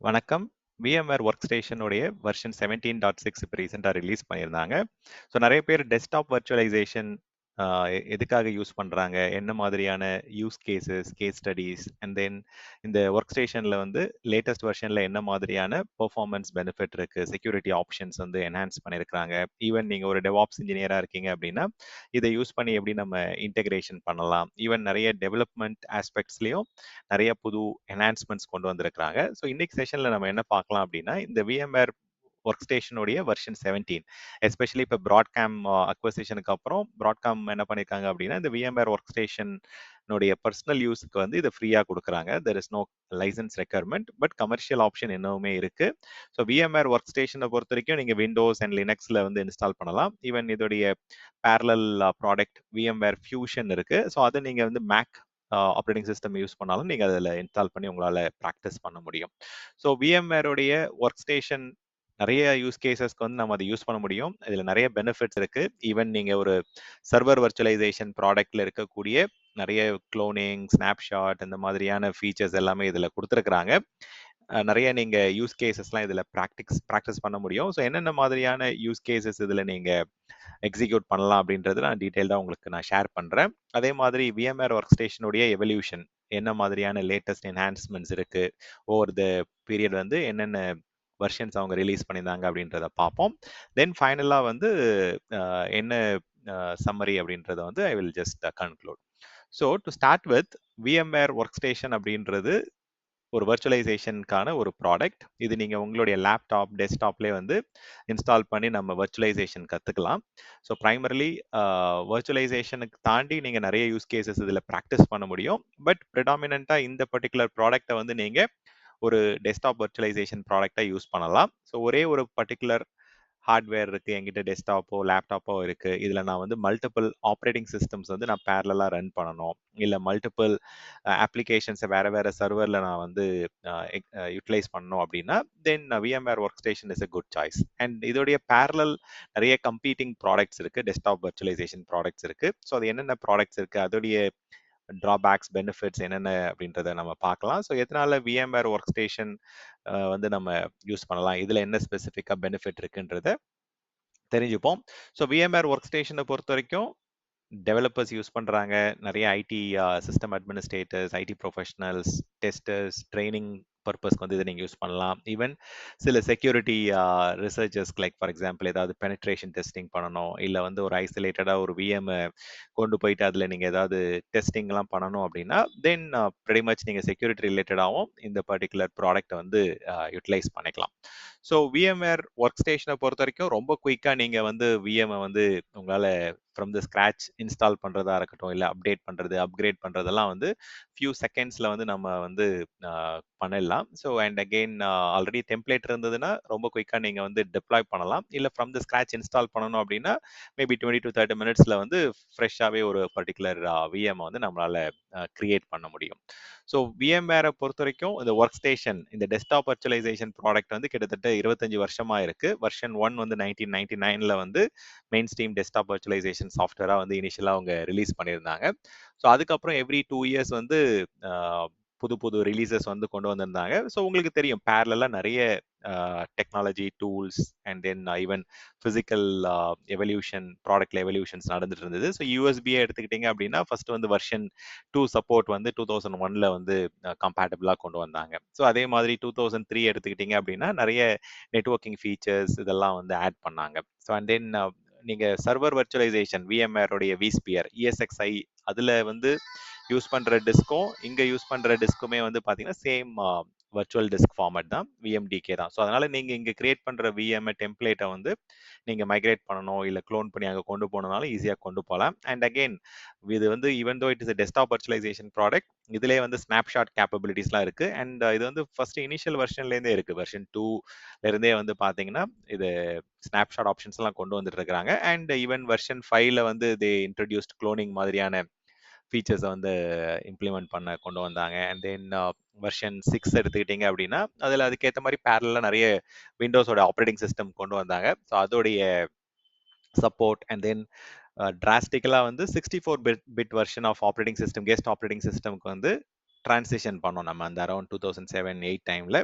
வணக்கம். VMware Workstation உடைய version 17.6 இப்போ ரீசெண்டாக ரிலீஸ் பண்ணியிருந்தாங்க. ஸோ நிறைய பேர் டெஸ்க்டாப் வர்ச்சுவலைசேஷன் எதுக்காக யூஸ் பண்ணுறாங்க, என்ன மாதிரியான use cases, case studies, and then இந்த ஒர்க் ஸ்டேஷனில் வந்து லேட்டஸ்ட் வெர்ஷனில் என்ன மாதிரியான பெர்ஃபார்மன்ஸ் பெனிஃபிட் இருக்குது, செக்யூரிட்டி ஆப்ஷன்ஸ் வந்து என்ஹான்ஸ் பண்ணியிருக்கிறாங்க. ஈவன் நீங்கள் ஒரு டெவாப்ஸ் இன்ஜினியராக இருக்கீங்க அப்படின்னா இதை யூஸ் பண்ணி எப்படி நம்ம இன்டெகிரேஷன் பண்ணலாம், ஈவன் நிறைய டெவலப்மெண்ட் ஆஸ்பெக்ட்ஸ்லையும் நிறைய புது என்ஹான்ஸ்மெண்ட்ஸ் கொண்டு வந்திருக்கிறாங்க. ஸோ இன்னைக்கு செஷன்ல நம்ம என்ன பார்க்கலாம் அப்படின்னா, இந்த VMware ஒர்க் ஸ்டேஷனுடைய வெர்ஷன் 17, எஸ்பெஷலி இப்போ ப்ராட்காம் அக்வசிஷனுக்கு அப்புறம் ப்ராட்காம் என்ன பண்ணியிருக்காங்க அப்படின்னா, இந்த VMware ஒர்க் ஸ்டேஷனுடைய பர்சனல் யூஸுக்கு வந்து இதை ஃப்ரீயாக கொடுக்குறாங்க. There is no license requirement, but commercial option இன்னுமே இருக்கு. ஸோ VMware ஒர்க் ஸ்டேஷனை பொறுத்த வரைக்கும் நீங்கள் விண்டோஸ் அண்ட் லினக்ஸில் வந்து இன்ஸ்டால் பண்ணலாம். ஈவன் இதோடைய பேரலல் ப்ராடக்ட் VMware ஃபியூஷன் இருக்கு. ஸோ அதை நீங்கள் வந்து மேக் ஆப்ரேட்டிங் சிஸ்டம் யூஸ் பண்ணாலும் நீங்கள் அதில் இன்ஸ்டால் பண்ணி உங்களால் ப்ராக்டிஸ் பண்ண முடியும். ஸோ VMwareோடைய ஒர்க் ஸ்டேஷன் நிறைய யூஸ் கேசஸ்க்கு வந்து நம்ம அதை யூஸ் பண்ண முடியும். இதில் நிறைய பெனிஃபிட்ஸ் இருக்கு. ஈவன் நீங்கள் ஒரு சர்வர் வர்ச்சுவலைசேஷன் ப்ராடக்ட்ல இருக்கக்கூடிய நிறைய க்ளோனிங், ஸ்னாப்ஷாட் இந்த மாதிரியான ஃபீச்சர்ஸ் எல்லாமே இதில் கொடுத்துருக்குறாங்க. நிறைய நீங்கள் யூஸ் கேசஸ்லாம் இதில் ப்ராக்டிஸ் பண்ண முடியும். ஸோ என்னென்ன மாதிரியான யூஸ் கேசஸ் இதில் நீங்கள் எக்ஸிக்யூட் பண்ணலாம் அப்படின்றது நான் டீட்டெயில்டாக உங்களுக்கு நான் ஷேர் பண்ணுறேன். அதே மாதிரி VMware ஒர்க் ஸ்டேஷனுடைய எவல்யூஷன், என்ன மாதிரியான லேட்டஸ்ட் என்ஹான்ஸ்மெண்ட்ஸ் இருக்கு, ஓவர் த பீரியட் வந்து என்னென்ன வெர்ஷன்ஸ் அவங்க ரிலீஸ் பண்ணியிருந்தாங்க அப்படின்றத பார்ப்போம். தென் ஃபைனலாக வந்து என்ன சம்மரி அப்படின்றத வந்து I will just conclude. So to start with, VMware work station அப்படின்றது ஒரு வர்ச்சுவலைசேஷனுக்கான ஒரு ப்ராடக்ட். இது நீங்கள் உங்களுடைய லேப்டாப், டெஸ்க்டாப்லேயே வந்து இன்ஸ்டால் பண்ணி நம்ம வர்ச்சுவலைசேஷன் கற்றுக்கலாம். ஸோ ப்ரைமரிலி வர்ச்சுவலைசேஷனுக்கு தாண்டி நீங்கள் நிறைய யூஸ் கேசஸ் இதில் ப்ராக்டிஸ் பண்ண முடியும். பட் ப்ரிடாமினண்ட்டாக இந்த பர்டிகுலர் ப்ராடக்டை வந்து நீங்கள் ஒரு டெஸ்க்டாப் வர்ச்சுவலைசேஷன் ப்ராடக்டாக யூஸ் பண்ணலாம். ஸோ ஒரே ஒரு பர்டிகுலர் ஹார்ட்வேர் இருக்கு, என்கிட்ட டெஸ்க்டாப்போ லேப்டாப்போ இருக்கு, இதில் நான் வந்து மல்டிபிள் ஆப்ரேட்டிங் சிஸ்டம்ஸ் வந்து நான் பேரலாக ரன் பண்ணணும், இல்லை மல்டிபிள் அப்ளிகேஷன்ஸை வேற வேற சர்வரில் நான் வந்து யூட்டிலைஸ் பண்ணணும் அப்படின்னா தென் VMware work station is a good choice. And இதோடைய பேரலல் நிறைய கம்பீட்டிங் ப்ராடக்ட்ஸ் இருக்கு, டெஸ்க்டாப் வர்ச்சுவலைசேஷன் ப்ராடக்ட்ஸ் இருக்கு. ஸோ அது என்னென்ன ப்ராடக்ட்ஸ் இருக்கு, அதோடைய ட்ராபேக்ஸ், பெனிஃபிட்ஸ் என்னென்ன அப்படின்றத நம்ம பார்க்கலாம். ஸோ எதனால VMware ஒர்க் ஸ்டேஷன் வந்து நம்ம யூஸ் பண்ணலாம், இதில் என்ன ஸ்பெசிஃபிக்காக பெனிஃபிட் இருக்குன்றத தெரிஞ்சுப்போம். ஸோ VMware ஒர்க் ஸ்டேஷனை பொறுத்த வரைக்கும் டெவலப்பர்ஸ் யூஸ் பண்ணுறாங்க, நிறைய IT system administrators, IT professionals, testers, training பர்பஸ்க்கு வந்து இதை நீங்கள் யூஸ் பண்ணலாம். ஈவன் சில செக்யூரிட்டி ரிசர்ச்சர்ஸ்க்கு, லைக் ஃபார் எக்ஸாம்பிள் ஏதாவது பெனிட்ரேஷன் டெஸ்டிங் பண்ணணும், இல்லை வந்து ஒரு ஐசோலேட்டடாக ஒரு VM கொண்டு போயிட்டு அதில் நீங்கள் ஏதாவது டெஸ்டிங்லாம் பண்ணணும் அப்படின்னா தென் pretty much நீங்கள் செக்யூரிட்டி ரிலேட்டடாகவும் இந்த பர்டிகுலர் ப்ராடக்ட்டை வந்து யூட்டிலைஸ் பண்ணிக்கலாம். ஸோ VMware ஒர்க் ஸ்டேஷனை பொறுத்த வரைக்கும் ரொம்ப குயிக்காக நீங்கள் வந்து VM வந்து உங்களால் ஃப்ரம் த ஸ்க்ராச் இன்ஸ்டால் பண்ணுறதா இருக்கட்டும், இல்லை அப்டேட் பண்ணுறது, அப்கிரேட் பண்ணுறதெல்லாம் வந்து ஃபியூ செகண்ட்ஸில் வந்து நம்ம வந்து பண்ணிடலாம். So and again already template இருந்ததுன்னா ரொம்ப குயிக்காக நீங்கள் வந்து டிப்ளாய் பண்ணலாம். இல்லை ஃப்ரம் த ஸ்க்ராச் இன்ஸ்டால் பண்ணணும் அப்படின்னா மேபி 20 to 30 மினிட்ஸில் வந்து ஃப்ரெஷ்ஷாகவே ஒரு பர்டிகுலர் VM வந்து நம்மளால் கிரியேட் பண்ண முடியும். ஸோ VMware பொறுத்த வரைக்கும் இந்த ஒர்க் ஸ்டேஷன், இந்த டெஸ்க்டாப் வர்ச்சுவலைசேஷன் ப்ராடக்ட் வந்து கிட்டத்தட்ட 25 வருஷமா இருக்கு. வெர்ஷன் 1 வந்து 1999ல வந்து மெயின் ஸ்ட்ரீம் டெஸ்க்டாப் வர்ச்சுவலைசேஷன் சாஃப்ட்வேராக வந்து இனிஷியலாக அவங்க ரிலீஸ் பண்ணியிருந்தாங்க. ஸோ அதுக்கப்புறம் எவ்ரி 2 இயர்ஸ் வந்து புது புது ரிலீசஸ் வந்து கொண்டு வந்திருந்தாங்க. ஸோ உங்களுக்கு தெரியும் பேரலாக நிறைய technology tools and then even physical evolution, ப்ராடக்ட்ல எவல்யூஷன்ஸ் நடந்துட்டு இருந்தது. ஸோ யூஎஸ்பியை எடுத்துக்கிட்டீங்க அப்படின்னா ஃபர்ஸ்ட் வந்து வெர்ஷன் 2 சப்போர்ட் வந்து 2001ல வந்து கம்பேட்டபிளாக கொண்டு வந்தாங்க. ஸோ அதே மாதிரி 2003 எடுத்துக்கிட்டீங்க அப்படின்னா நிறைய நெட்வொர்க்கிங் ஃபீச்சர்ஸ் இதெல்லாம் வந்து ஆட் பண்ணாங்க. ஸோ அண்ட் தென் நீங்கள் சர்வர் வர்ச்சுவலைசேஷன் VMwareோடைய vSphere ESXi அதில் வந்து யூஸ் பண்ணுற டிஸ்க்கும் இங்கே யூஸ் பண்ணுற டிஸ்க்குமே வந்து பார்த்தீங்கன்னா சேம் வர்ச்சுவல் டிஸ்க் ஃபார்மேட் தான், VMDK தான். ஸோ அதனால் நீங்கள் இங்கே கிரியேட் பண்ணுற VM டெம்ப்ளேட்டை வந்து நீங்கள் மைக்ரேட் பண்ணணும், இல்லை க்ளோன் பண்ணி அங்கே கொண்டு போனனாலும் ஈஸியாக கொண்டு போகலாம். அண்ட் அகெயின் இது வந்து even though it is desktop virtualisation product, இதுலேயே வந்து ஸ்னாப்ஷாட் கேப்பபிலிட்டிஸ்லாம் இருக்குது. அண்ட் இது வந்து ஃபர்ஸ்ட் இனிஷியல் வெர்ஷன்லேருந்தே இருக்குது. வெர்ஷன் 2லேருந்தே வந்து பார்த்தீங்கன்னா இது ஸ்னாப்ஷாட் ஆப்ஷன்ஸ்லாம் கொண்டு வந்துட்டு இருக்காங்க. அண்ட் ஈவன் வெர்ஷன் 5ல வந்து தே இன்ட்ரடியூஸ்ட் க்ளோனிங் மாதிரியான ஃபீச்சர்ஸை வந்து இம்ப்ளிமெண்ட் பண்ண கொண்டு வந்தாங்க. அண்ட் தென் வெர்ஷன் 6 எடுத்துக்கிட்டீங்க அப்படின்னா அதில் அதுக்கேற்ற மாதிரி பேரலாக நிறைய விண்டோஸோட ஆப்ரேட்டிங் சிஸ்டம் கொண்டு வந்தாங்க. ஸோ அதோடைய சப்போர்ட் அண்ட் தென் டிராஸ்டிக்கலாக வந்து 64 bit version of operating system, guest operating சிஸ்டம்க்கு வந்து டிரான்சிஷன் பண்ணோம் நம்ம அந்த அரௌண்ட் 2007-8 டைம்ல.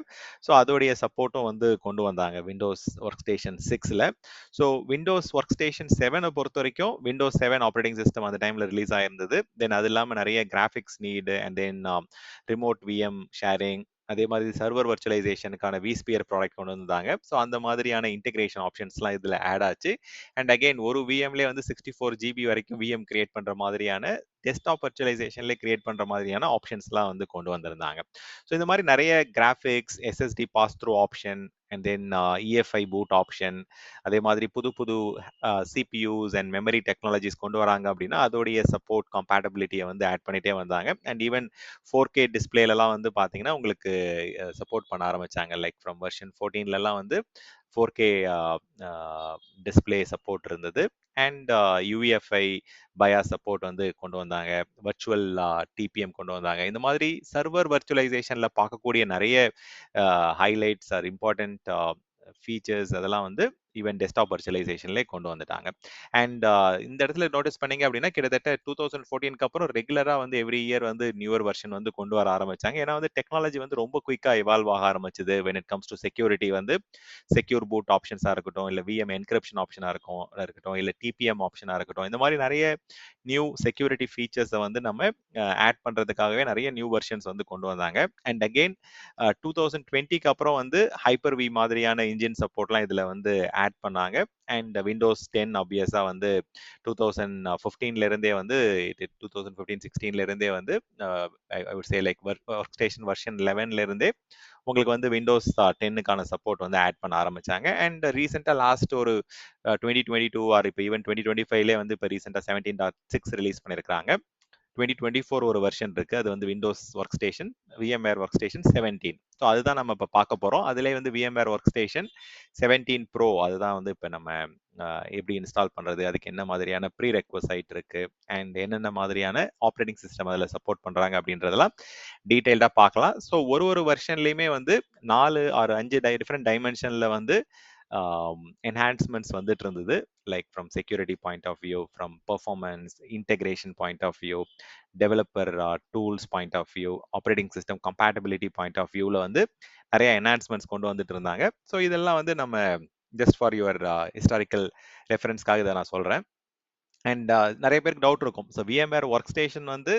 ஸோ அதோடைய சப்போர்ட்டும் வந்து கொண்டு வந்தாங்க விண்டோஸ் ஒர்க் ஸ்டேஷன் 6ல. ஸோ விண்டோஸ் ஒர்க் ஸ்டேஷன் 7 பொறுத்த வரைக்கும் விண்டோஸ் 7 ஆப்ரேட்டிங் சிஸ்டம் அந்த டைம்ல ரிலீஸ் ஆயிருந்தது. தென் அது இல்லாமல் நிறைய graphics need and then remote VM sharing, அதே மாதிரி சர்வர் வர்ச்சுவலைசேஷனுக்கான விஸ்பியர் ப்ராடக்ட் கொண்டு வந்தாங்க. ஸோ அந்த மாதிரியான இன்டெகிரேஷன் ஆப்ஷன்ஸ்லாம் இதில் ஆட் ஆச்சு. அண்ட் அகைன் ஒரு விஎம்லேயே வந்து 64 ஜிபி வரைக்கும் விஎம் கிரியேட் பண்ணுற மாதிரியான டெஸ்க்டாப் வர்ச்சுவலைசேஷன்லேயே கிரியேட் பண்ணுற மாதிரியான ஆப்ஷன்ஸ்லாம் வந்து கொண்டு வந்திருந்தாங்க. ஸோ இந்த மாதிரி நிறைய graphics, SSD pass through option and then EFI boot option, அதே மாதிரி புது புது சிபியூஸ் அண்ட் மெமரி டெக்னாலஜிஸ் கொண்டு வராங்க அப்படின்னா அதோடைய சப்போர்ட் கம்பேட்டபிலிட்டியை வந்து ஆட் பண்ணிட்டே வந்தாங்க. அண்ட் ஈவன் 4K டிஸ்பிளேலலாம் வந்து பார்த்தீங்கன்னா உங்களுக்கு சப்போர்ட் பண்ண ஆரம்பிச்சாங்க. லைக் ஃப்ரம் வெர்ஷன் 14லலாம் வந்து 4K டிஸ்பிளே சப்போர்ட் இருந்தது. அண்ட் யூஎஃப்ஐ பயாஸ் சப்போர்ட் வந்து கொண்டு வந்தாங்க. வர்ச்சுவல் டிபிஎம் கொண்டு வந்தாங்க. இந்த மாதிரி சர்வர் வர்ச்சுவலைசேஷன்ல பார்க்கக்கூடிய நிறைய ஹைலைட்ஸ் ஆர் இம்பார்ட்டன்ட் ஃபீச்சர்ஸ் அதெல்லாம் வந்து ஈவன் டெஸ்க்டாப் வர்ச்சுவலைசேஷன்லேயே கொண்டு வந்துட்டாங்க. அண்ட் இந்த இடத்துல நோட்டீஸ் பண்ணீங்க அப்படின்னா கிட்டத்தட்ட 2014க்கு அப்புறம் ரெகுலராக வந்து எவ்ரி இயர் வந்து நியூவர் வெர்ஷன் வந்து கொண்டு வர ஆரம்பிச்சாங்க. ஏன்னா வந்து டெக்னாலஜி வந்து ரொம்ப குயிக்காக இவால்வ் ஆக ஆரம்பிச்சது. When it comes to security வந்து செக்யூர் பூட் ஆப்ஷன்ஸாக இருக்கட்டும், இல்லை விஎம் என்கிரிப்ஷன் ஆப்ஷனாக இருக்கட்டும், இல்லை டிபிஎம் ஆப்ஷனாக இருக்கட்டும், இந்த மாதிரி நிறைய நியூ செக்யூரிட்டி ஃபீச்சர்ஸை வந்து நம்ம ஆட் பண்ணுறதுக்காகவே நிறைய நியூ வெர்ஷன்ஸ் வந்து கொண்டு வந்தாங்க. அண்ட் அகெயின் 2020க்கு அப்புறம் வந்து ஹைப்பர் வி மாதிரியான இன்ஜின் சப்போர்ட்லாம் இதில் வந்து ஆட் பண்ணாங்க. அண்ட் விண்டோஸ் 10 ஆப்வியஸா வந்து 2015ல இருந்தே வந்து 2015-16ல இருந்தே வந்து I would say like workstation version 11ல இருந்தே உங்களுக்கு வந்து விண்டோஸ் 10க்கான சப்போர்ட் வந்து ஆட் பண்ண ஆரம்பிச்சாங்க. அண்ட் ரீசெண்டாக லாஸ்ட் ஒரு 2022 ஆர் இப்போ ஈவன் 2025லே வந்து இப்போ ரீசெண்டாக 17.6 ரிலீஸ் பண்ணியிருக்காங்க. 2024 ஒரு வெர்ஷன் இருக்கு. அது வந்து Windows work station VMware work station 17. So அதுதான் நம்ம இப்போ பார்க்க போறோம். அதுலேயே வந்து VMware ஒர்க் ஸ்டேஷன் 17 Pro அதுதான் வந்து இப்போ நம்ம எப்படி இன்ஸ்டால் பண்றது, அதுக்கு என்ன மாதிரியான ப்ரீ ரெக்வசைட் இருக்கு அண்ட் என்னென்ன மாதிரியான ஆப்ரேட்டிங் சிஸ்டம் அதில் சப்போர்ட் பண்றாங்க அப்படின்றதெல்லாம் டீட்டெயில்டா பார்க்கலாம். ஸோ ஒரு வெர்ஷன்லையுமே வந்து 4 ஆர் 5 டிஃப்ரெண்ட் டைமென்ஷன்ல வந்து enhancements வந்துட்டு இருந்தது. Like from security point of view, from performance, integration point of view, developer tools point of view, operating system compatibility point of வியூவில் வந்து நிறைய என்ஹான்ஸ்மெண்ட்ஸ் கொண்டு வந்துட்டு இருந்தாங்க. ஸோ இதெல்லாம் வந்து நம்ம ஜஸ்ட் ஃபார் யுவர் ஹிஸ்டாரிக்கல் ரெஃபரன்ஸ்க்காக இதை நான் சொல்கிறேன். அண்ட் நிறைய பேருக்கு டவுட் இருக்கும். ஸோ VMware ஒர்க் ஸ்டேஷன் வந்து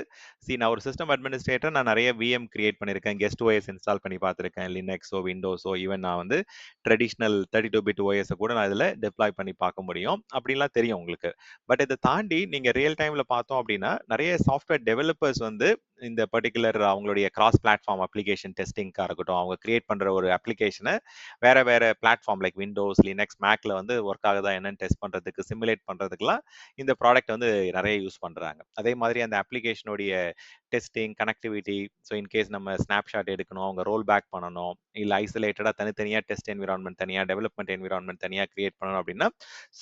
நான் ஒரு சிஸ்டம் அட்மினிஸ்ட்ரேட்டர், நான் நிறைய விஎம் கிரியேட் பண்ணியிருக்கேன், கெஸ்ட் ஓஎஸ் இன்ஸ்டால் பண்ணி பார்த்துருக்கேன், லினக்ஸோ விண்டோஸோ ஈவன் நான் வந்து ட்ரெடிஷ்னல் 32-பிட் ஓஎஸை கூட நான் இதில் டிப்ளாய் பண்ணி பார்க்க முடியும் அப்படின்லாம் தெரியும் உங்களுக்கு. பட் இதை தாண்டி நீங்கள் ரியல் டைமில் பார்த்தோம் அப்படின்னா நிறைய சாஃப்ட்வேர் டெவலப்பர்ஸ் வந்து இந்த பர்டிகுலர் அவங்களுடைய கிராஸ் பிளாட்ஃபார்ம் அப்ளிகேஷன் டெஸ்டிங்காக இருக்கட்டும், அவங்க கிரியேட் பண்ணுற ஒரு அப்ளிகேஷனை வேற வேற பிளாட்ஃபார்ம் லைக் விண்டோஸ், லினக்ஸ், மேக்ல வந்து ஒர்க் ஆகுதா என்னன்னு டெஸ்ட் பண்ணுறதுக்கு, சிமுலேட் பண்ணுறதுக்குலாம் இந்த ப்ராடக்ட் வந்து நிறைய யூஸ் பண்றாங்க. அதே மாதிரி அந்த அப்ளிகேஷனுடைய டெஸ்டிங், கனெக்டிவிட்டி, ஸோ இன்கேஸ் நம்ம ஸ்னாப்ஷாட் எடுக்கணும், அவங்க ரோல் பேக் பண்ணணும், இல்லை ஐசோலேட்டடாக தனித்தனியாக டெஸ்ட் என்விரான்மெண்ட் தனியாக, டெவலப்மெண்ட் என்விரான்மெண்ட் தனியாக கிரியேட் பண்ணணும் அப்படின்னா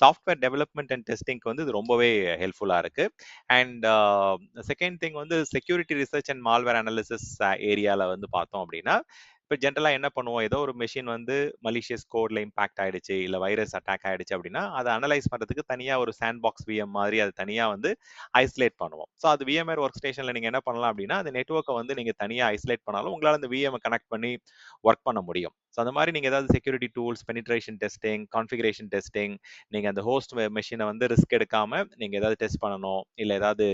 சாஃப்ட்வேர் டெவலப்மெண்ட் அண்ட் டெஸ்டிங்க்கு வந்து இது ரொம்பவே ஹெல்ப்ஃபுல்லாக இருக்கு. அண்ட் செகண்ட் திங் வந்து security research and malware analysis ஏரியாவில் வந்து பார்த்தோம் அப்படின்னா இப்போ ஜென்ரலாக என்ன பண்ணுவோம், ஏதோ ஒரு மெஷின் வந்து மலிஷியஸ் கோட்ல இம்பாக்ட் ஆயிடுச்சு, இல்லை வைரஸ் அட்டாக் ஆயிடுச்சு அப்படின்னா அதை அனலைஸ் பண்ணுறதுக்கு தனியாக ஒரு சாண்ட் பாக்ஸ் விஎம் மாதிரி அது தனியாக வந்து ஐசோலேட் பண்ணுவோம். ஸோ அது VMware ஒர்க் ஸ்டேஷனில் நீங்கள் என்ன பண்ணலாம் அப்படின்னா அந்த நெட்ஒர்க்கை வந்து நீங்கள் தனியாக ஐசோலேட் பண்ணாலும் உங்களால் அந்த விஎம் கனெக்ட் பண்ணி ஒர்க் பண்ண முடியும். ஸோ அந்த மாதிரி நீங்கள் ஏதாவது security tools, penetration testing, configuration testing, நீங்கள் அந்த ஹோஸ்ட் மெஷினை வந்து ரிஸ்க் எடுக்காம நீங்கள் ஏதாவது டெஸ்ட் பண்ணணும், இல்லை ஏதாவது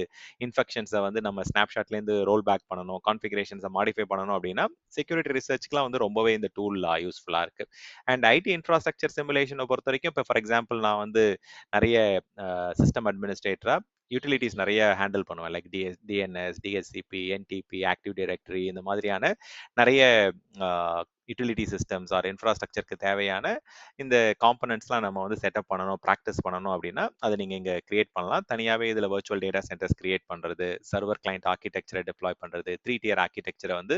இன்ஃபெக்ஷன்ஸை வந்து நம்ம ஸ்னாப்ஷாட்லேருந்து ரோல் பேக் பண்ணணும், கான்ஃபிகரேஷன்ஸை மாடிஃபை பண்ணணும் அப்படின்னா செக்யூரிட்டி ரிசர்ச்க்குலாம் வந்து ரொம்பவே இந்த டூல் யூஸ்ஃபுல்லாக இருக்கு. அண்ட் ஐடி இன்ஃப்ராஸ்ட்ரக்சர் சிமுலேஷனை பொறுத்த வரைக்கும் இப்போ ஃபார் எக்ஸாம்பிள் நான் வந்து நிறைய சிஸ்டம் அட்மினிஸ்ட்ரேட்டரா யூட்டிலிட்டிஸ் நிறைய ஹேண்டில் பண்ணுவேன். Like DNS, DHCP, NTP, active directory, இந்த மாதிரியான நிறைய யூட்டிலிட்டி சிஸ்டம்ஸ் ஆர் இன்ஃப்ராஸ்ட்ரக்சருக்கு தேவையான இந்த காம்பனன்ட்ஸ்லாம் நம்ம வந்து செட்டப் பண்ணணும், ப்ராக்டிஸ் பண்ணணும் அப்படின்னா அதை நீங்கள் இங்கே கிரியேட் பண்ணலாம். தனியாகவே இதில் வர்ச்சுவல் டேட்டா சென்டர்ஸ் கிரியேட் பண்ணுறது, சர்வர் கிளைண்ட் ஆர்கிடெக்சரை டிப்ளாய் பண்ணுறது, 3 tier ஆர்கிடெக்சரை வந்து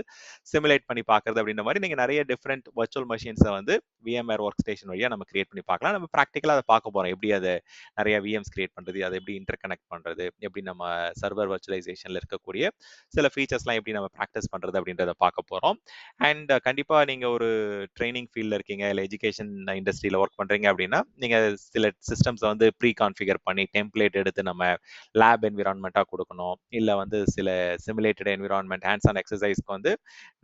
சிமுலேட் பண்ணி பார்க்குறது அப்படின்ற மாதிரி நீங்கள் நிறைய டிஃப்ரெண்ட் வர்ச்சுவல் மெஷின்ஸை வந்து விஎம்ஆர் ஒர்க் ஸ்டேஷன் வழியா நம்ம கிரியேட் பண்ணி பார்க்கலாம். நம்ம ப்ராக்டிக்கலா அதை பார்க்க போறோம். எப்படி அதை நிறைய விஎம்ஸ் கிரியேட் பண்றது, அதை எப்படி இன்டர் கனெக்ட் பண்றது, எப்படி நம்ம சர்வர் வர்ச்சுவலைசேஷன்ல இருக்கக்கூடிய சில ஃபீச்சர்ஸ்லாம் எப்படி நம்ம ப்ராக்டிஸ் பண்றது அப்படின்றத பார்க்க போறோம். அண்ட் கண்டிப்பா நீங்க ஒரு ட்ரைனிங் ஃபீல்ட்ல இருக்கீங்க, இல்லை எஜுகேஷன் இண்டஸ்ட்ரியில ஒர்க் பண்றீங்க அப்படின்னா நீங்க சில சிஸ்டம்ஸ் வந்து ப்ரீ கான்ஃபிகர் பண்ணி டெம்ப்ளேட் எடுத்து நம்ம லேப் என்விரான்மெண்ட்டாக கொடுக்கணும், இல்லை வந்து சில சிமுலேட்டட் என்விரான்மெண்ட் ஹேண்ட்ஸ் ஆன் எக்ஸசைஸ்க்கு வந்து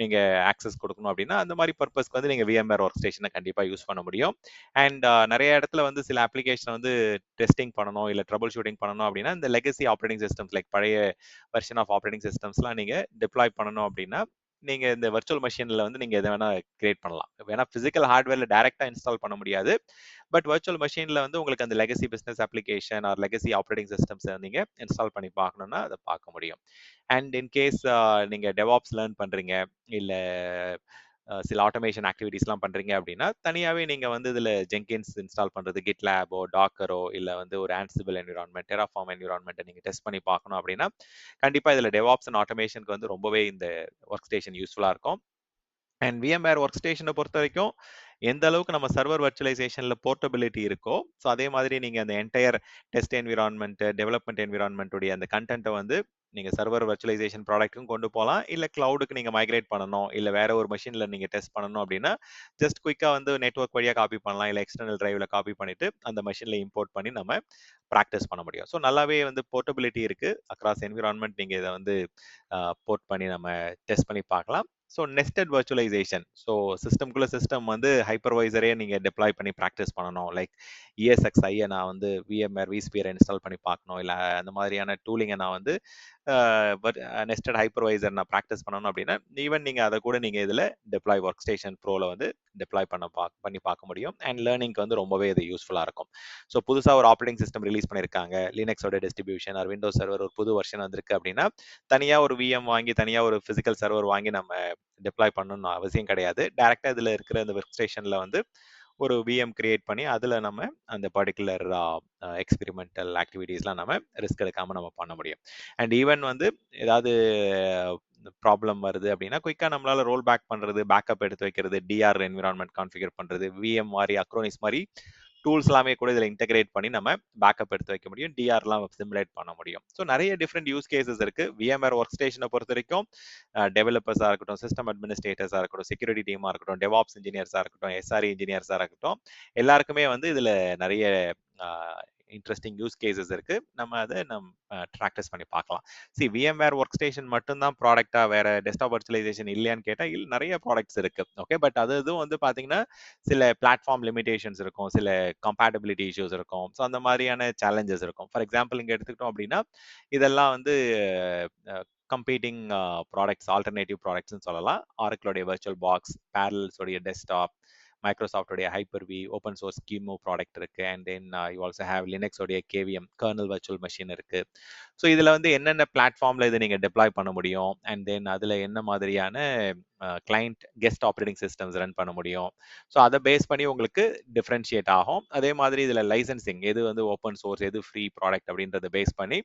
நீங்க ஆக்சஸ் கொடுக்கணும் அப்படின்னா அந்த மாதிரி பர்பஸ்க்கு வந்து நீங்க விஎம்ஆர் ஒர்க் ஸ்டேஷனை கண்டிப்பா யூஸ் பண்ண முடியும். அண்ட் நிறைய இடத்துல வந்து சில அப்ளிகேஷன் வந்து டெஸ்டிங் பண்ணணும், இல்லை ட்ரபிள் ஷூட்டிங் பண்ணணும் அப்படின்னா இந்த லெகசி ஆப்ரேட்டிங் சிஸ்டம்ஸ் லைக் பழைய வெர்ஷன் ஆஃப் ஆப்ரேட்டிங் சிஸ்டம்ஸ்லாம் நீங்க டிப்ளாய் பண்ணணும் அப்படின்னா நீங்க இந்த வர்ச்சுவல் மெஷின்ல வந்து நீங்க எதை வேணா கிரியேட் பண்ணலாம். வேணா பிசிக்கல் ஹார்ட்வேர்ல டைரக்டா இன்ஸ்டால் பண்ண முடியாது, பட் வர்ச்சுவல் மெஷின்ல வந்து உங்களுக்கு அந்த legacy business application or legacy operating systems நீங்க இன்ஸ்டால் பண்ணி பார்க்கணும்னா அதை பார்க்க முடியும். அண்ட் இன் கேஸ் நீங்க டெவாப்ஸ் லேர்ன் பண்றீங்க, இல்ல சில ஆட்டோமேஷன் ஆக்டிவிட்டிஸ்லாம் பண்றீங்க அப்படின்னா தனியாவே நீங்க வந்து இதுல ஜெங்கின்ஸ் இன்ஸ்டால் பண்றது, கிட்லேபோ, டாக்கரோ, இல்ல வந்து ஒரு ஆன்சிபிள் என்விரான்மெண்ட், டெராஃபார்ம் என்விரான்மெண்ட்டை நீங்க டெஸ்ட் பண்ணி பார்க்கணும் அப்படின்னா கண்டிப்பா இதுல டெவாப்ஸ் அண்ட் ஆட்டோமேஷனுக்கு வந்து ரொம்பவே இந்த ஒர்க் ஸ்டேஷன் யூஸ்ஃபுல்லா இருக்கும். அண்ட் விஎம்வேர் ஒர்க் ஸ்டேஷனை பொறுத்த வரைக்கும் எந்த அளவுக்கு நம்ம சர்வர் வர்ச்சுவலைசேஷன்ல போர்ட்டபிலிட்டி இருக்கோ, ஸோ அதே மாதிரி நீங்க அந்த என்டையர் டெஸ்ட் என்விரான்மெண்ட், டெவலப்மெண்ட் என்விரான்மெண்ட்டுடைய அந்த கண்டென்ட்டை வந்து நீங்க சர்வர் வர்ச்சுவலைசேஷன் ப்ராடக்ட்டும் கொண்டு போகலாம், இல்லை கிளவுடுக்கு நீங்க மைக்ரேட் பண்ணணும், இல்லை வேற ஒரு மெஷின்ல நீங்க டெஸ்ட் பண்ணணும் அப்படின்னா ஜஸ்ட் குயிக்கா வந்து நெட்வொர்க் வழியா காப்பி பண்ணலாம், இல்லை எக்ஸ்டர்னல் டிரைவ்ல காப்பி பண்ணிட்டு அந்த மெஷின்ல இம்போர்ட் பண்ணி நம்ம ப்ராக்டிஸ் பண்ண முடியும். ஸோ நல்லாவே வந்து போர்ட்டபிலிட்டி இருக்கு அக்ராஸ் என்விரான்மெண்ட். நீங்க இதை வந்து போர்ட் பண்ணி நம்ம டெஸ்ட் பண்ணி பார்க்கலாம். ஸோ நெஸ்டட் வர்ச்சுவலைசேஷன், ஸோ சிஸ்டம்குள்ள சிஸ்டம் வந்து ஹைப்பர்வைசரே நீங்க டெப்ளாய் பண்ணி ப்ராக்டிஸ் பண்ணணும், லைக் இஎஸ்எக்ஸ்ஐயை நான் வந்து விஎம்ஆர் விஸ்பியரை இன்ஸ்டால் பண்ணி பார்க்கணும், இல்லை அந்த மாதிரியான டூலிங்கை நான் வந்து நெஸ்டட் ஹைப்பர்வைசர் நான் ப்ராக்டிஸ் பண்ணணும் அப்படின்னா ஈவன் நீங்க அதை கூட நீங்க இதுல டெப்ளாய் ஒர்க் ஸ்டேஷன் ப்ரோல வந்து டெப்ளாய் பண்ணி பார்க்க முடியும். அண்ட் லேர்னிங்க்கு வந்து ரொம்பவே இது யூஸ்ஃபுல்லா இருக்கும். ஸோ புதுசா ஒரு ஆப்ரேட்டிங் சிஸ்டம் ரிலீஸ் பண்ணியிருக்காங்க, லினக்ஸோட டிஸ்ட்ரிபியூஷன் ஆர் விண்டோஸ் சர்வர் ஒரு புது வெர்ஷன் வந்திருக்கு அப்படின்னா தனியா ஒரு விஎம் வாங்கி தனியா ஒரு பிசிக்கல் சர்வர் வாங்கி நம்ம டெப்ளாய் பண்ணணும்னு அவசியம் கிடையாது. டைரக்டா இதுல இருக்கிற அந்த ஒர்க் ஸ்டேஷன்ல வந்து ஒரு விஎம் கிரியேட் பண்ணி அதுல நம்ம அந்த பர்டிகுலர் எக்ஸ்பெரிமெண்டல் ஆக்டிவிட்டீஸ்லாம் நம்ம ரிஸ்க் எடுக்காம நம்ம பண்ண முடியும். அண்ட் ஈவன் வந்து ஏதாவது ப்ராப்ளம் வருது அப்படின்னா குயிக்கா நம்மளால ரோல் பேக் பண்றது, பேக்கப் எடுத்து வைக்கிறது, டிஆர் என்விரான்மெண்ட் கான்ஃபிகர் பண்றது, விஎம் மாதிரி அக்ரோனிஸ் மாதிரி டூல்ஸ் எல்லாமே கூட இதில் இன்டெகிரேட் பண்ணி நம்ம பேக்கப் எடுத்து வைக்க முடியும், டிஆர்லாம் சிமுலேட் பண்ண முடியும். ஸோ நிறைய டிஃப்ரெண்ட் யூஸ் கேசஸ் இருக்கு. விஎம்ஆர் ஒர்க் ஸ்டேஷனை பொறுத்த வரைக்கும் டெவலப்பர்ஸாக இருக்கட்டும், சிஸ்டம் அட்மினிஸ்ட்ரேட்டர்ஸாக இருக்கட்டும், செக்யூரிட்டி டீமாக இருக்கட்டும், டெவாப்ஸ் இன்ஜினியர்ஸாக இருக்கட்டும், எஸ்ஆர்இ இன்ஜினியர்ஸாக இருக்கட்டும், எல்லாருக்குமே வந்து இதில் நிறைய இன்ட்ரெஸ்டிங் யூஸ் கேசஸ் இருக்கு. நம்ம அதை ப்ராக்டிஸ் பண்ணி பார்க்கலாம். விஎம்வேர் ஒர்க் ஸ்டேஷன் மட்டும்தான் ப்ராடக்டா, வேற டெஸ்க்டாப் வர்ச்சுவலைசேஷன் இல்லையான்னு கேட்டா நிறைய ப்ராடக்ட்ஸ் இருக்கு. ஓகே, பட் அது இதுவும் வந்து பாத்தீங்கன்னா சில பிளாட்ஃபார்ம் லிமிடேஷன்ஸ் இருக்கும், சில கம்பேட்டபிலிட்டி இஷ்யூஸ் இருக்கும். ஸோ அந்த மாதிரியான சேலஞ்சஸ் இருக்கும். ஃபார் எக்ஸாம்பிள் இங்க எடுத்துக்கிட்டோம் அப்படின்னா இதெல்லாம் வந்து கம்பீட்டிங் ப்ராடக்ட்ஸ், ஆல்டர்னேட்டிவ் ப்ராடக்ட்ஸ்னு சொல்லலாம். ஆரக்கிளோடைய வர்ச்சுவல் பாக்ஸ், பேரல்ஸோடைய டெஸ்க்டாப், மைக்ரோசாஃப்டோடைய Hyper V open source QEMU product இருக்கு. And then you also have லினக்ஸோடைய கேவிஎம் கர்னல் வர்ச்சுவல் மெஷின் இருக்கு. ஸோ இதுல வந்து என்னென்ன பிளாட்ஃபார்ம்ல இதை நீங்க டெப்ளாய் பண்ண முடியும், அண்ட் தென் அதுல என்ன மாதிரியான client guest operating systems run பண்ண முடியும். ஸோ அதை பேஸ் பண்ணி உங்களுக்கு டிஃப்ரென்ஷியேட் ஆகும். அதே மாதிரி இதுல லைசன்சிங், எது வந்து ஓப்பன் சோர்ஸ், எது ஃப்ரீ ப்ராடக்ட் அப்படின்றத பேஸ் பண்ணி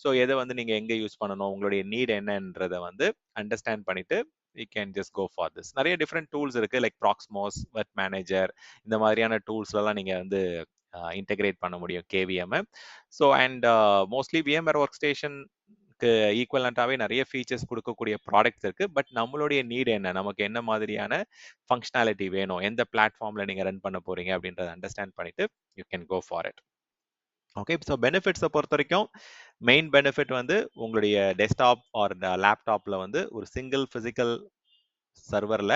ஸோ எதை வந்து நீங்க எங்க யூஸ் பண்ணணும், உங்களுடைய நீட் என்னன்றதை வந்து அண்டர்ஸ்டாண்ட் பண்ணிட்டு we can just go for this. நிறைய டிஃப்ரெண்ட் டூல்ஸ் இருக்கு, லைக் ப்ராக்ஸ்மோஸ், வெப் மேனேஜர், இந்த மாதிரியான டூல்ஸ்லாம் நீங்க வந்து இன்டெகிரேட் பண்ண முடியும் KVM. So and mostly VMware workstation ஈக்குவலண்டாவே நிறைய ஃபீச்சர்ஸ் கொடுக்கக்கூடிய ப்ராடக்ட்ஸ் இருக்கு. பட் நம்மளுடைய நீட் என்ன, நமக்கு என்ன மாதிரியான ஃபங்க்ஷனாலிட்டி வேணும், எந்த பிளாட்ஃபார்ம்ல நீங்க ரன் பண்ண போறீங்க அப்படின்றத அண்டர்ஸ்டாண்ட் பண்ணிட்டு you can go for it. Okay, so பெனிஃபிட்ஸை பொறுத்த வரைக்கும் மெயின் பெனிஃபிட் வந்து உங்களுடைய டெஸ்க்டாப் ஆர் லேப்டாப்ல வந்து ஒரு சிங்கிள் பிசிக்கல் சர்வர்ல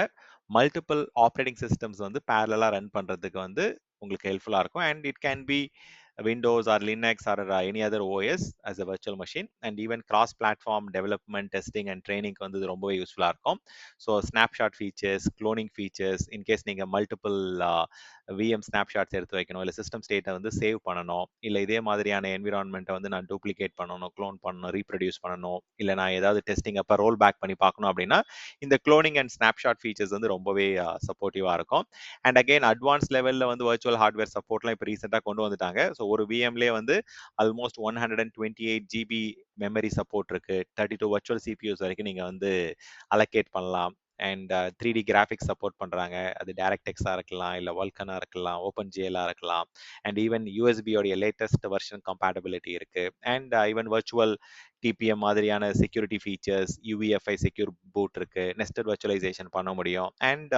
மல்டிபிள் ஆப்ரேட்டிங் சிஸ்டம்ஸ் வந்து பேரலா ரன் பண்றதுக்கு வந்து உங்களுக்கு ஹெல்ப்ஃபுல்லா இருக்கும். And it can be Windows or Linux or any other OS as a virtual machine, and even cross platform development, testing and training வந்து ரொம்பவே யூஸ்ஃபுல்லா இருக்கும். So snapshot features, cloning features, in case நீங்க மல்டிபிள் விஎம் ஸ்னாப்ஷாட்ஸ் எடுத்து வைக்கணும், இல்லை system ஸ்டேட்டை வந்து சேவ் பண்ணணும், இல்லை இதே மாதிரியான என்விரான்மெண்ட்டை வந்து நான் டூப்ளிகேட் பண்ணணும், க்ளோன் பண்ணணும், ரீப்ரொடியூஸ் பண்ணணும், இல்லை நான் ஏதாவது டெஸ்டிங் அப்போ ரோல் பேக் பண்ணி பார்க்கணும் அப்படின்னா இந்த க்ளோனிங் அண்ட் ஸ்னாப்ஷாட் ஃபீச்சர்ஸ் வந்து ரொம்பவே சப்போர்ட்டிவா இருக்கும். அண்ட் அகைன் அட்வான்ஸ் லெவல்ல வந்து வர்ச்சுவல் ஹார்ட்வேர் சப்போர்ட்லாம் இப்போ ரீசெண்டாக கொண்டு வந்துட்டாங்க. ஸோ ஒரு விஎம்லேயே வந்து ஆல்மோஸ்ட் 128 GB மெமரி சப்போர்ட் இருக்கு, 32 வர்ச்சுவல் சிபியூஸ் வரைக்கும் நீங்க வந்து அலோகேட் பண்ணலாம். அண்ட் 3D கிராஃபிக்ஸ் சப்போர்ட் பண்றாங்க. அது டைரக்டெக்ஸா இருக்கலாம், இல்ல வல்கனா இருக்கலாம், ஓப்பன் ஜிஎல்லா இருக்கலாம். அண்ட் ஈவன் யூஎஸ்பி உடைய லேட்டஸ்ட் வெர்ஷன் கம்பேட்டபிலிட்டி இருக்கு. அண்ட் ஈவன் வர்ச்சுவல் டிபிஎம் மாதிரியான செக்யூரிட்டி ஃபீச்சர்ஸ், யூவிஎஃப்ஐ செக்யூர் பூட் இருக்கு, நெஸ்டட் வர்ச்சுவலைசேஷன் பண்ண முடியும். அண்ட்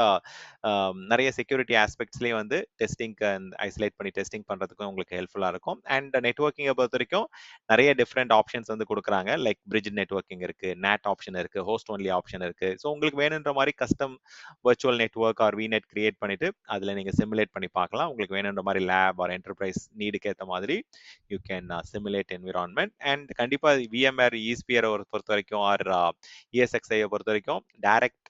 நிறைய செக்யூரிட்டி ஆஸ்பெக்ட்ஸ்லேயே வந்து டெஸ்டிங்க்கு அண்ட் ஐசோலேட் பண்ணி டெஸ்டிங் பண்ணுறதுக்கும் உங்களுக்கு ஹெல்ப்ஃபுல்லாக இருக்கும். அண்ட் நெட்ஒர்க்கிங்கை பொறுத்த வரைக்கும் நிறைய டிஃப்ரெண்ட் ஆப்ஷன்ஸ் வந்து கொடுக்குறாங்க. லைக் பிரிட்ஜ் நெட்ஒர்க்கிங் இருக்கு, நேட் ஆப்ஷன் இருக்கு, ஹோஸ்ட் ஒன்லி ஆப்ஷன் இருக்கு. ஸோ உங்களுக்கு வேணுன்ற மாதிரி custom virtual network or vNet create பண்ணிட்டு அதில் நீங்கள் சிமுலேட் பண்ணி பார்க்கலாம். உங்களுக்கு வேணுன்ற மாதிரி லேப் ஆர் என்டர்பிரைஸ் நீடுக்கு ஏற்ற மாதிரி you can simulate environment. And கண்டிப்பாக விஎம்ஆர் ஈஸ்பியரை பொறுத்த வரைக்கும் ஆர் இஎஸ்எக்ஸ்ஐயை பொறுத்த வரைக்கும் டைரக்ட்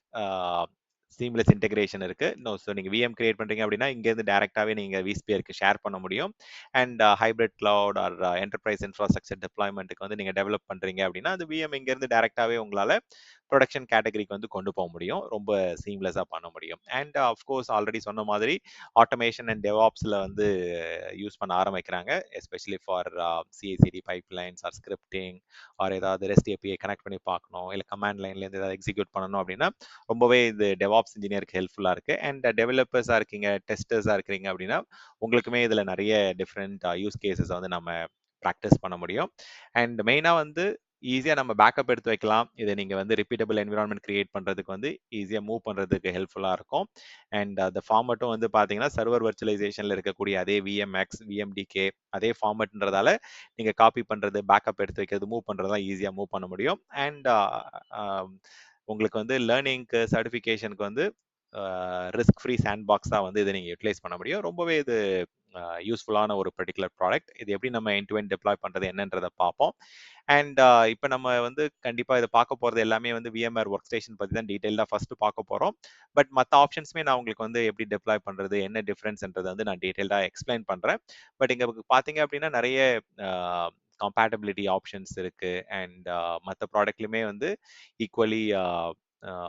சீம்லெஸ் இன்டெகிரேஷன் இருக்கு. ஸோ நீங்க விஎம் கிரியேட் பண்றீங்க அப்படின்னா இங்கேருந்து டேரக்டாவே நீங்க விஸ்பியருக்கு ஷேர் பண்ண முடியும். And hybrid cloud or enterprise infrastructure டெப்ளாய்மெண்ட்டுக்கு வந்து நீங்க டெவலப் பண்றீங்க அப்படின்னா அது விஎம் இங்கேருந்து டேரக்டாவே உங்களால ப்ரொடக்ஷன் கேட்டகரிக்கு வந்து கொண்டு போக முடியும். ரொம்ப சீம்லெஸ்ஸாக பண்ண முடியும். அண்ட் அஃப்கோர்ஸ் ஆல்ரெடி சொன்ன மாதிரி ஆட்டோமேஷன் அண்ட் டெவாப்ஸில் வந்து யூஸ் பண்ண ஆரம்பிக்கிறாங்க. Especially for CICD pipelines or scripting or ஏதாவது ரெஸ்ட் ஏபிஐ கனெக்ட் பண்ணி பார்க்கணும், இல்லை கமாண்ட் லைன்லேருந்து ஏதாவது எக்ஸிக்யூட் பண்ணணும் அப்படின்னா ரொம்பவே இது டெவாப்ஸ் இன்ஜினியருக்கு ஹெல்ப்ஃபுல்லாக இருக்கு. அண்ட் டெவலப்பர்ஸாக இருக்கீங்க, டெஸ்டர்ஸாக இருக்கிறீங்க அப்படின்னா உங்களுக்குமே இதில் நிறைய டிஃப்ரெண்ட் யூஸ் கேசஸ் வந்து நம்ம ப்ராக்டிஸ் பண்ண முடியும். அண்ட் மெயினாக வந்து ஈஸியாக நம்ம பேக்கப் எடுத்து வைக்கலாம். இதை நீங்கள் வந்து ரிப்பீட்டபிள் என்விரான்மெண்ட் கிரியேட் பண்ணுறதுக்கு வந்து ஈஸியாக மூவ் பண்ணுறதுக்கு ஹெல்ப்ஃபுல்லாக இருக்கும். அண்ட் அந்த ஃபார்மட்டும் வந்து பார்த்தீங்கன்னா சர்வர் வர்ச்சுவலைசேஷனில் இருக்கக்கூடிய அதே விஎம்எக்ஸ், விஎம்டிகே அதே ஃபார்மட்ன்றதால நீங்கள் காப்பி பண்ணுறது, பேக்கப் எடுத்து வைக்கிறது, மூவ் பண்ணுறதுலாம் ஈஸியாக மூவ் பண்ண முடியும். அண்ட் உங்களுக்கு வந்து லேர்னிங்க்கு, சர்டிஃபிகேஷனுக்கு வந்து ரிஸ்க் ஃப்ரீ சாண்ட் பாக்ஸாக வந்து இதை நீங்கள் யூட்டிலைஸ் பண்ண முடியும். ரொம்பவே இது யூஸ்ஃபுல்லான ஒரு பர்டிகுலர் ப்ராடக்ட். இது எப்படி நம்ம எண்ட் டு எண்ட் டெப்ளாய் பண்ணுறது என்னன்றதை பார்ப்போம். அண்ட் இப்போ நம்ம வந்து கண்டிப்பாக இதை பார்க்க போகிறது எல்லாமே வந்து விஎம்ஆர் ஒர்க் ஸ்டேஷன் பற்றி தான் டீட்டெயிலாக ஃபர்ஸ்ட் பார்க்க போகிறோம். பட் மற்ற ஆப்ஷன்ஸுமே நான் உங்களுக்கு வந்து எப்படி டெப்ளாய் பண்ணுறது, என்ன டிஃப்ரென்ஸ்ன்றதை வந்து நான் டீட்டெயிலாக எக்ஸ்பிளைன் பண்ணுறேன். பட் இங்கே பார்த்தீங்க அப்படின்னா நிறைய கம்பேட்டபிலிட்டி ஆப்ஷன்ஸ் இருக்கு. அண்ட் மற்ற ப்ராடக்ட்லையுமே வந்து ஈக்குவலி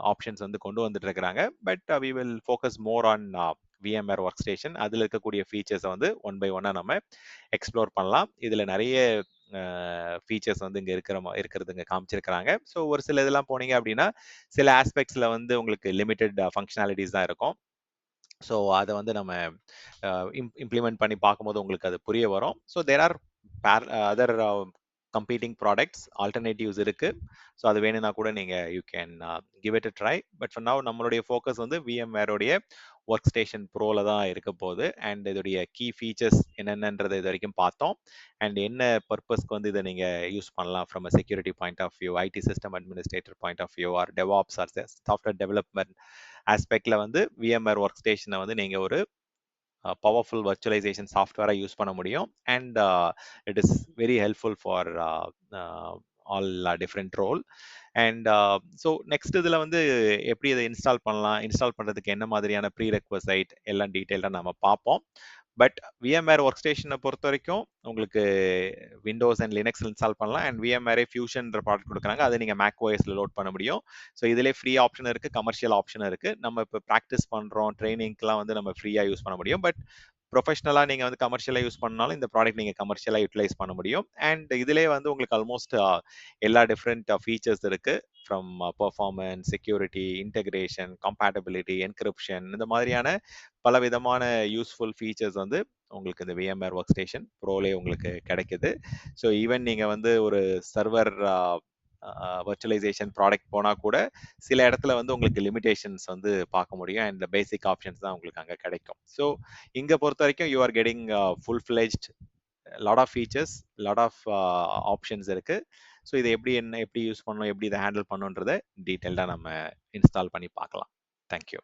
ஆப்ஷன்ஸ் வந்து கொண்டு வந்துட்டு இருக்கிறாங்க. But we will focus more on VMware workstation. அதில் இருக்கக்கூடிய ஃபீச்சர்ஸை வந்து ஒன் பை ஒன்னாக நம்ம எக்ஸ்ப்ளோர் பண்ணலாம். இதில் நிறைய ஃபீச்சர்ஸ் வந்து இங்கே இருக்கிறது இங்கே காமிச்சிருக்கிறாங்க. ஸோ ஒரு சில இதெல்லாம் போனீங்க அப்படின்னா சில ஆஸ்பெக்ட்ஸில் வந்து உங்களுக்கு லிமிட்டெட் ஃபங்க்ஷனாலிட்டிஸ் தான் இருக்கும். ஸோ அதை வந்து நம்ம இம்ப்ளிமெண்ட் பண்ணி பார்க்கும்போது உங்களுக்கு அது புரிய வரும். So there are other competing products, alternatives இருக்கு. ஸோ அது வேணும்னா கூட நீங்க you can give it a try. But for now நம்மளுடைய ஃபோக்கஸ் வந்து விஎம்வேரோடைய ஒர்க் ஸ்டேஷன் ப்ரோல தான் இருக்க போகுது. அண்ட் இதோடைய கீ ஃபீச்சர்ஸ் என்னென்னன்றதை இது வரைக்கும் பார்த்தோம். அண்ட் என்ன பர்பஸ்க்கு வந்து இதை நீங்க யூஸ் பண்ணலாம் from a security point of view, IT system administrator point of view or DevOps or software development ஆஸ்பெக்ட்ல வந்து விஎம்ஆர் ஒர்க் ஸ்டேஷனை வந்து நீங்க ஒரு பவர்ஃபுல் வர்ச்சுவலைசேஷன் சாஃப்ட்வேரை யூஸ் பண்ண முடியும். And it is very helpful for all different role. And so next இதில் வந்து எப்படி இதை இன்ஸ்டால் பண்ணலாம், இன்ஸ்டால் பண்ணுறதுக்கு என்ன மாதிரியான ப்ரீ ரெக்வசைட் எல்லாம் டீட்டெயிலாக நம்ம பார்ப்போம். பட் விஎம்ஆர் ஒர்க் ஸ்டேஷனை பொறுத்த வரைக்கும் உங்களுக்கு விண்டோஸ் அண்ட் லினக்ஸ் இன்ஸ்டால் பண்ணலாம். அண்ட் விஎம்ஆரே ஃபியூஷன்ற ப்ராடக்ட் கொடுக்குறாங்க, அதை நீங்கள் மேக் ஓஎஸ்ல லோட் பண்ண முடியும். ஸோ இதிலே ஃப்ரீ ஆப்ஷன் இருக்கு, கமர்ஷியல் ஆப்ஷன் இருக்கு. நம்ம இப்போ ப்ராக்டிஸ் பண்றோம், ட்ரைனிங்க்குலாம் வந்து நம்ம ஃப்ரீயா யூஸ் பண்ண முடியும். பட் ப்ரொஃபஷனலாக நீங்கள் வந்து கமர்ஷியலாக யூஸ் பண்ணாலும் இந்த ப்ராடக்ட் நீங்கள் கமர்ஷியலாக யூட்டிலைஸ் பண்ண முடியும். அண்ட் இதிலே வந்து உங்களுக்கு ஆல்மோஸ்ட் எல்லா டிஃப்ரெண்ட் ஃபீச்சர்ஸ் இருக்கு. From performance, security, integration, compatibility, encryption, இந்த மாதிரியான பல விதமான யூஸ்ஃபுல் ஃபீச்சர்ஸ் வந்து உங்களுக்கு இந்த விஎம்ஆர் ஒர்க் ஸ்டேஷன் ப்ரோலே உங்களுக்கு கிடைக்குது. ஸோ ஈவன் நீங்கள் வந்து ஒரு சர்வர் வர்ச்சுவலைசேஷன் ப்ராடக்ட் போனால் கூட சில இடத்துல வந்து உங்களுக்கு லிமிடேஷன்ஸ் வந்து பார்க்க முடியும். அண்ட் பேசிக் ஆப்ஷன்ஸ் தான் உங்களுக்கு அங்கே கிடைக்கும். ஸோ இங்கே பொறுத்த வரைக்கும் you are getting full fledged lot of features, lot of options இருக்கு. ஸோ இதை எப்படி யூஸ் பண்ணணும், எப்படி இதை ஹேண்டில் பண்ணணுன்றதை டீட்டெயில்டாக நம்ம இன்ஸ்டால் பண்ணி பார்க்கலாம். தேங்க்யூ.